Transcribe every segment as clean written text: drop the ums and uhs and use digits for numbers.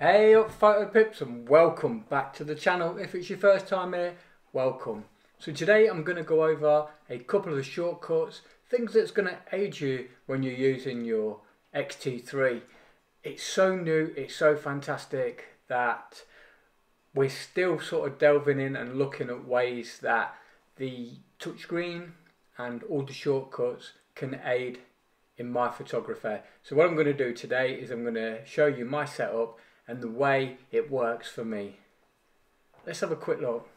Hey up photo pips and welcome back to the channel. If it's your first time here, welcome. So today I'm going to go over a couple of shortcuts, things that's going to aid you when you're using your X-T3. It's so new, it's so fantastic that we're still sort of delving in and looking at ways that the touchscreen and all the shortcuts can aid in my photography. So what I'm going to do today is I'm going to show you my setup and the way it works for me. Let's have a quick look.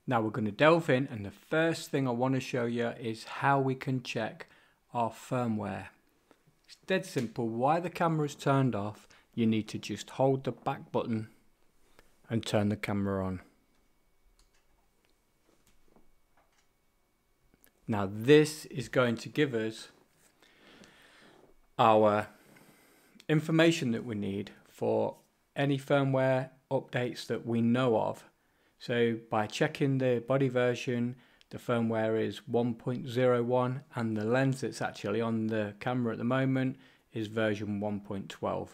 Now we're going to delve in, and the first thing I want to show you is how we can check our firmware. It's dead simple. While the camera is turned off, you need to just hold the back button and turn the camera on. Now this is going to give us our information that we need for any firmware updates that we know of. So by checking the body version, the firmware is 1.01 and the lens that's actually on the camera at the moment is version 1.12.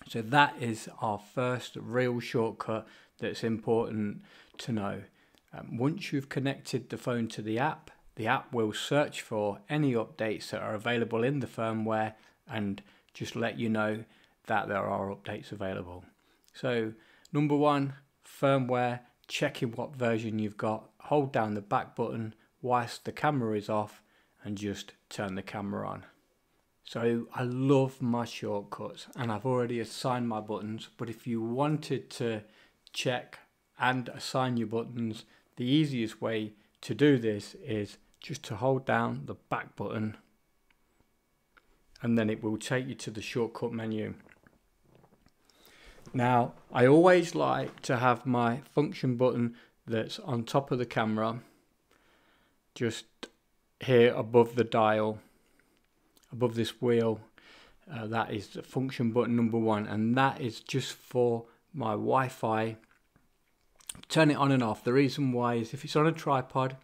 So that is our first real shortcut that's important to know. Once you've connected the phone to the app will search for any updates that are available in the firmware and just let you know that there are updates available. So number one, firmware, checking what version you've got, hold down the back button whilst the camera is off and just turn the camera on. So I love my shortcuts and I've already assigned my buttons, but if you wanted to check and assign your buttons, the easiest way to do this is just to hold down the back button and then it will take you to the shortcut menu. Now, I always like to have my function button that's on top of the camera, just here above the dial, above this wheel. That is the function button number one, and that is just for my Wi-Fi. Turn it on and off. The reason why is if it's on a tripod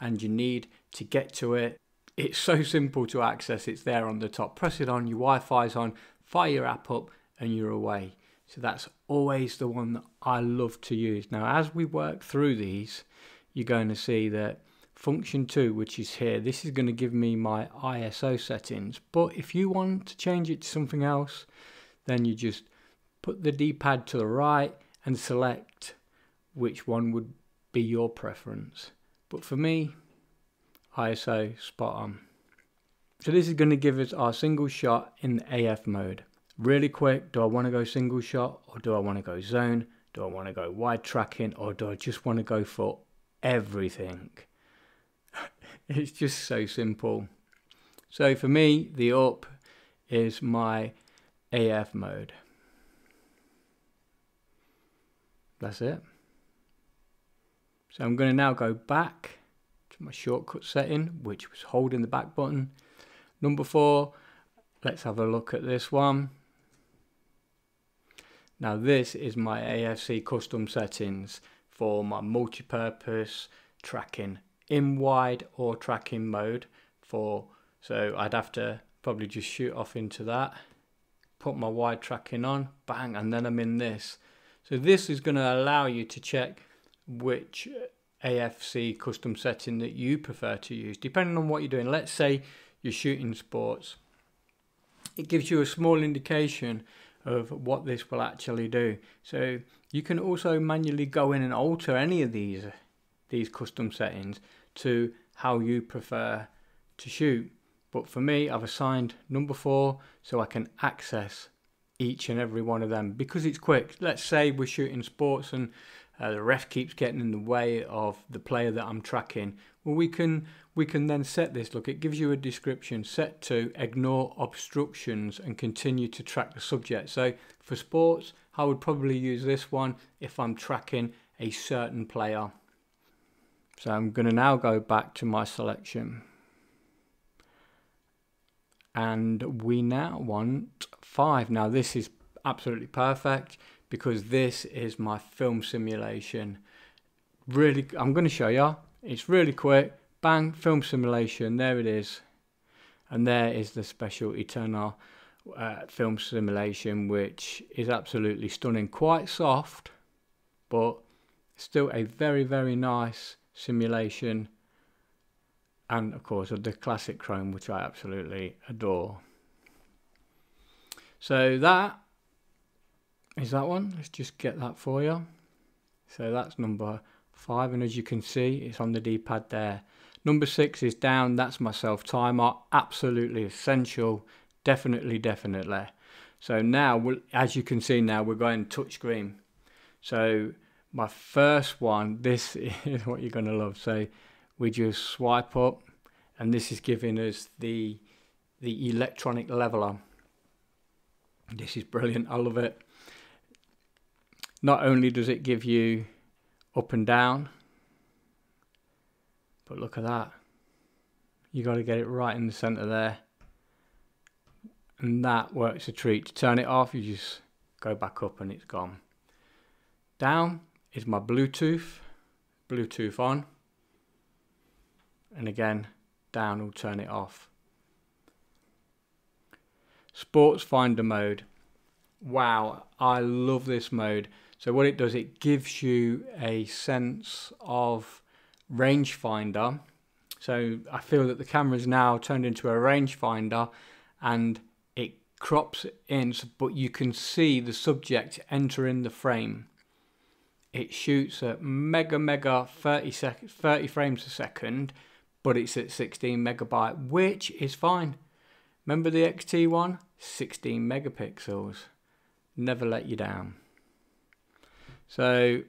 and you need to get to it, it's so simple to access. It's there on the top. Press it on, your Wi-Fi's on, fire your app up and you're away. So that's always the one that I love to use. Now as we work through these, you're going to see that function 2, which is here, this is going to give me my ISO settings. But if you want to change it to something else, then you just put the D-pad to the right and select which one would be your preference. But for me, ISO spot on. So this is going to give us our single shot in the AF mode. Really quick, do I want to go single shot or do I want to go zone? Do I want to go wide tracking or do I just want to go for everything? It's just so simple. So for me, the up is my AF mode. That's it. So I'm going to now go back to my shortcut setting, which was holding the back button. Number 4, let's have a look at this one. Now this is my AFC custom settings for my multi-purpose tracking in wide or tracking mode. So I'd have to probably just shoot off into that, put my wide tracking on, bang, and then I'm in this. So this is going to allow you to check which AFC custom setting that you prefer to use depending on what you're doing. Let's say you're shooting sports. It gives you a small indication of what this will actually do. So you can also manually go in and alter any of these custom settings to how you prefer to shoot. But for me, I've assigned number 4 so I can access each and every one of them because it's quick. Let's say we're shooting sports and the ref keeps getting in the way of the player that I'm tracking. Well, we can then set this. Look, it gives you a description. Set to ignore obstructions and continue to track the subject. So for sports, I would probably use this one if I'm tracking a certain player. So I'm going to now go back to my selection. And we now want 5. Now this is absolutely perfect because this is my film simulation. Really, I'm going to show you. It's really quick. Bang, film simulation. There it is. And there is the special eternal film simulation, which is absolutely stunning. Quite soft, but still a very, very nice simulation. And of course the classic chrome, which I absolutely adore. So that is that one. Let's just get that for you. So that's number 5, and as you can see, it's on the D-pad there. Number 6 is down. That's my self timer. Absolutely essential. Definitely. So now, as you can see now, we're going touchscreen. So my first one, this is what you're going to love. So we just swipe up, and this is giving us the electronic leveler. This is brilliant. I love it. Not only does it give you up and down, but look at that. You got to get it right in the center there. And that works a treat. To turn it off, you just go back up and it's gone. Down is my Bluetooth on. And again, down will turn it off. Sports Finder mode. Wow, I love this mode. So what it does, it gives you a sense of rangefinder. So I feel that the camera is now turned into a rangefinder, and it crops in, but you can see the subject entering the frame. It shoots at mega 30 frames a second, but it's at 16 megabyte, which is fine. Remember the XT one? 16 megapixels. Never let you down. So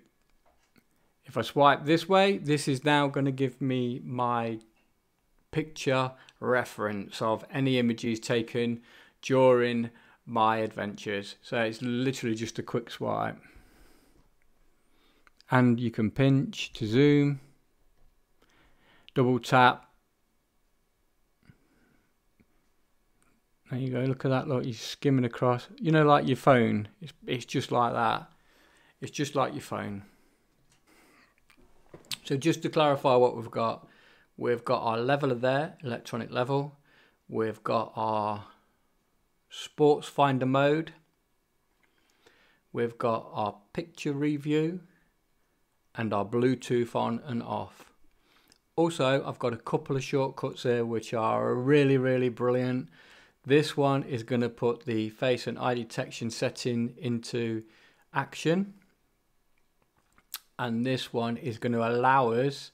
if I swipe this way, this is now going to give me my picture reference of any images taken during my adventures. So it's literally just a quick swipe. And you can pinch to zoom, double tap. There you go, look at that, look, you're skimming across. You know, like your phone, it's just like that. It's just like your phone. So just to clarify what we've got our leveler there, electronic level. We've got our sports finder mode. We've got our picture review and our Bluetooth on and off. Also, I've got a couple of shortcuts here which are really brilliant. This one is going to put the face and eye detection setting into action. And this one is going to allow us,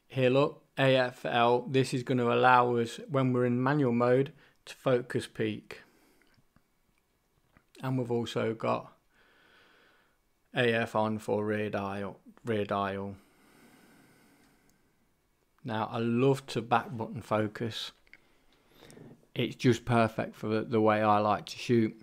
here look, AFL, this is going to allow us, when we're in manual mode, to focus peak. And we've also got AF on for rear dial. Now, I love to back button focus. It's just perfect for the way I like to shoot.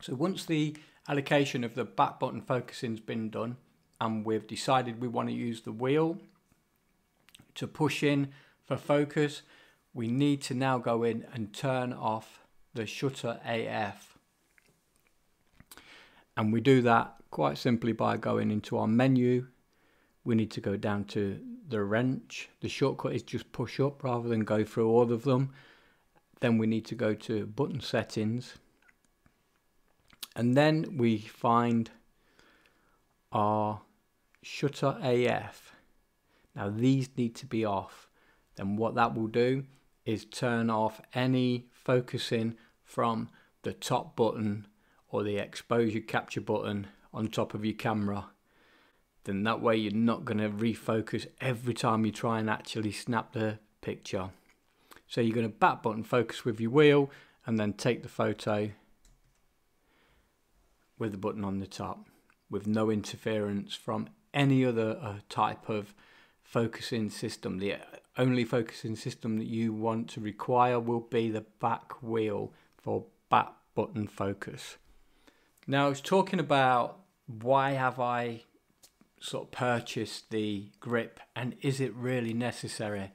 So once the allocation of the back button focusing's been done, and we've decided we want to use the wheel to push in for focus, we need to now go in and turn off the shutter AF. And we do that quite simply by going into our menu. We need to go down to the wrench. The shortcut is just push up rather than go through all of them. Then we need to go to button settings. And then we find our shutter AF. Now these need to be off. Then what that will do is turn off any focusing from the top button or the exposure capture button on top of your camera. Then that way you're not going to refocus every time you try and actually snap the picture. So you're going to back button focus with your wheel and then take the photo with the button on the top, with no interference from any other type of focusing system. The only focusing system that you want to require will be the back wheel for back button focus. Now I was talking about why have I sort of purchased the grip and is it really necessary?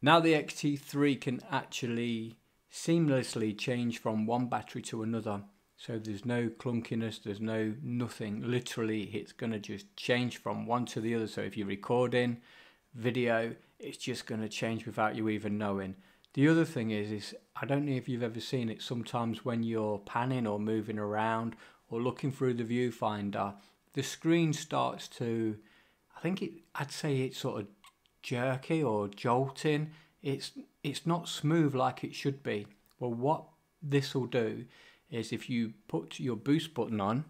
Now the X-T3 can actually seamlessly change from one battery to another. So there's no clunkiness, there's no nothing. Literally, it's going to just change from one to the other. So if you're recording video, it's just going to change without you even knowing. The other thing is I don't know if you've ever seen it, sometimes when you're panning or moving around or looking through the viewfinder, the screen starts to, I'd say it's sort of jerky or jolting. It's not smooth like it should be. Well, what this will do is if you put your boost button on,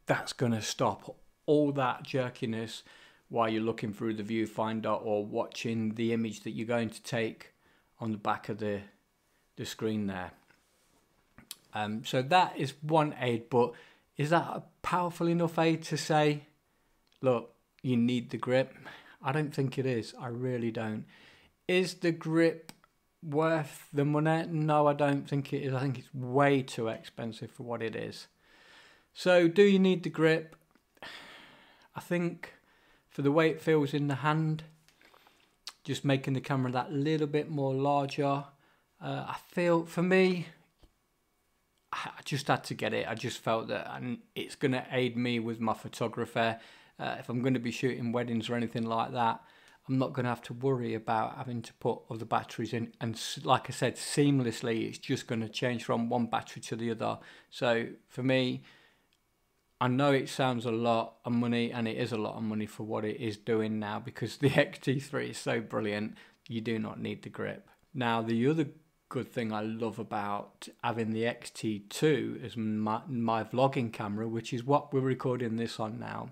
that's going to stop all that jerkiness while you're looking through the viewfinder or watching the image that you're going to take on the back of the screen there. So that is one aid, but is that a powerful enough aid to say, look, you need the grip? I don't think it is. I really don't. Is the grip worth the money? No, I don't think it is. I think it's way too expensive for what it is. So do you need the grip? I think for the way it feels in the hand, just making the camera that little bit more larger, I feel, for me, I just had to get it. I just felt that it's going to aid me with my photography. If I'm going to be shooting weddings or anything like that, I'm not going to have to worry about having to put other batteries in. And like I said, seamlessly, it's just going to change from one battery to the other. So for me, I know it sounds a lot of money, and it is a lot of money for what it is doing now, because the X-T3 is so brilliant, you do not need the grip. Now, the other good thing I love about having the X-T2 as my vlogging camera, which is what we're recording this on now,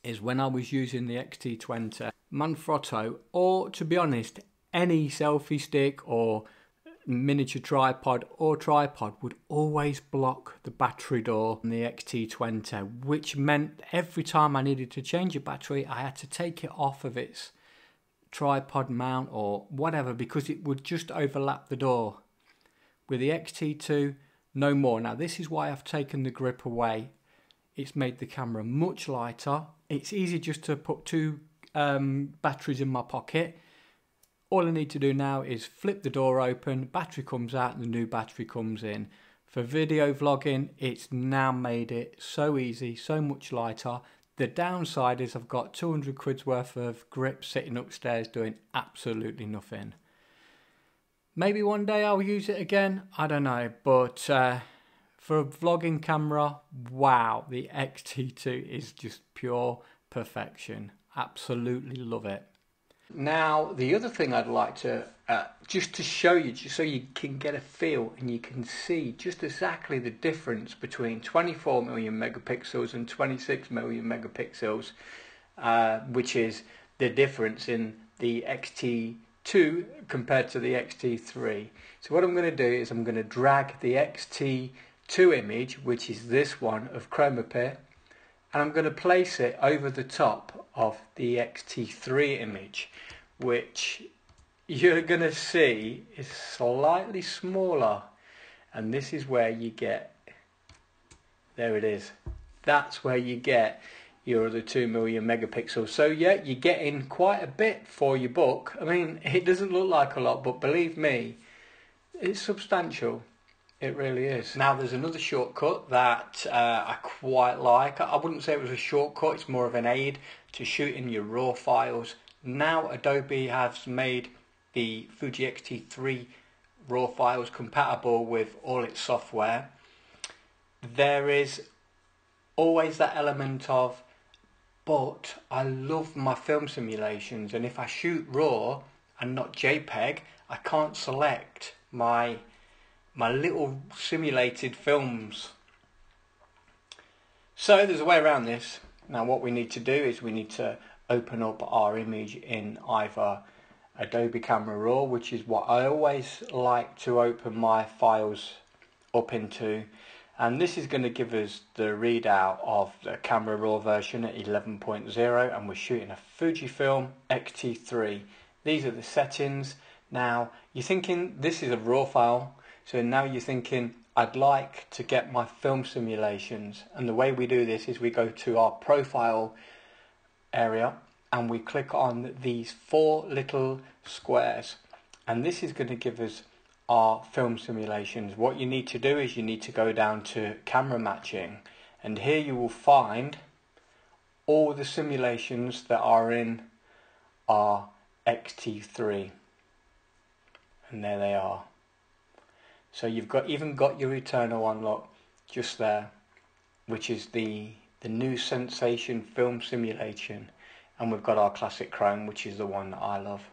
is when I was using the X-T20, Manfrotto, or to be honest, any selfie stick or miniature tripod would always block the battery door on the X-T20, which meant every time I needed to change a battery, I had to take it off of its tripod mount or whatever, because it would just overlap the door. With the X-T2, no more. Now, this is why I've taken the grip away. It's made the camera much lighter. It's easy just to put two batteries in my pocket. All I need to do now is flip the door open, battery comes out and the new battery comes in. For video vlogging, it's now made it so easy, so much lighter. The downside is I've got 200 quid's worth of grip sitting upstairs doing absolutely nothing. Maybe one day I'll use it again, I don't know, but for a vlogging camera, wow, the X-T2 is just pure perfection. Absolutely love it. Now, the other thing I'd like to, just to show you, just so you can get a feel and you can see just exactly the difference between 24 million megapixels and 26 million megapixels, which is the difference in the X-T2 compared to the X-T3. So what I'm going to do is I'm going to drag the X-T2 image, which is this one of Chroma Pit, and I'm going to place it over the top of the X-T3 image, which you're going to see is slightly smaller, and this is where you get, there it is, that's where you get your other 2 million megapixels. So yeah, you're getting quite a bit for your buck. I mean, it doesn't look like a lot, but believe me, it's substantial. It really is. Now, there's another shortcut that I quite like. I wouldn't say it was a shortcut, it's more of an aid to shooting your RAW files. Now Adobe has made the Fuji X-T3 RAW files compatible with all its software. There is always that element of, but I love my film simulations, and if I shoot RAW and not JPEG, I can't select my little simulated films. So there's a way around this. Now what we need to do is we need to open up our image in either Adobe Camera Raw, which is what I always like to open my files up into, and this is going to give us the readout of the Camera Raw version at 11.0, and we're shooting a FujiFilm X-T3. These are the settings. Now you're thinking this is a RAW file, so now you're thinking I'd like to get my film simulations, and the way we do this is we go to our profile area and we click on these 4 little squares, and this is going to give us our film simulations. What you need to do is you need to go down to camera matching, and here you will find all the simulations that are in our X-T3, and there they are. So you've even got your Eternal unlock just there, which is the new sensation film simulation, and we've got our classic chrome, which is the one that I love.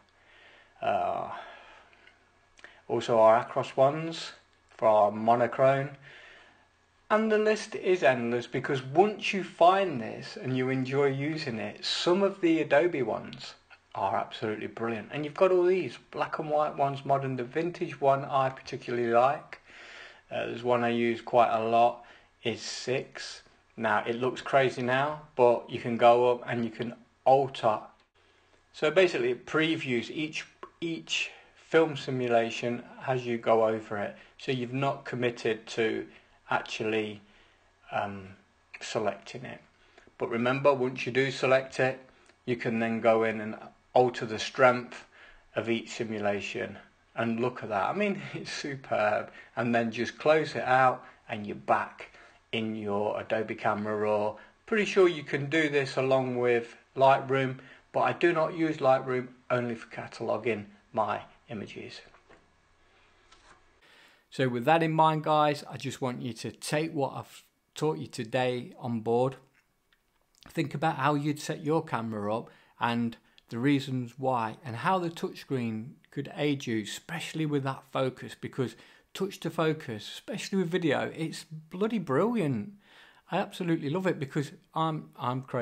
Also our Acros ones for our monochrome, and the list is endless, because once you find this and you enjoy using it, some of the Adobe ones are absolutely brilliant. And you've got all these black and white ones, modern. The vintage one I particularly like. There's one I use quite a lot, is 6. Now it looks crazy now, but you can go up and you can alter. So basically it previews each film simulation as you go over it. So you've not committed to actually selecting it. But remember, once you do select it, you can then go in and alter the strength of each simulation, and look at that. I mean, it's superb. And then just close it out and you're back in your Adobe Camera Raw. Pretty sure you can do this along with Lightroom, but I do not use Lightroom, only for cataloguing my images. So with that in mind, guys, I just want you to take what I've taught you today on board. Think about how you'd set your camera up and the reasons why, and how the touchscreen could aid you, especially with that focus, because touch to focus, especially with video, it's bloody brilliant. I absolutely love it, because I'm crazy.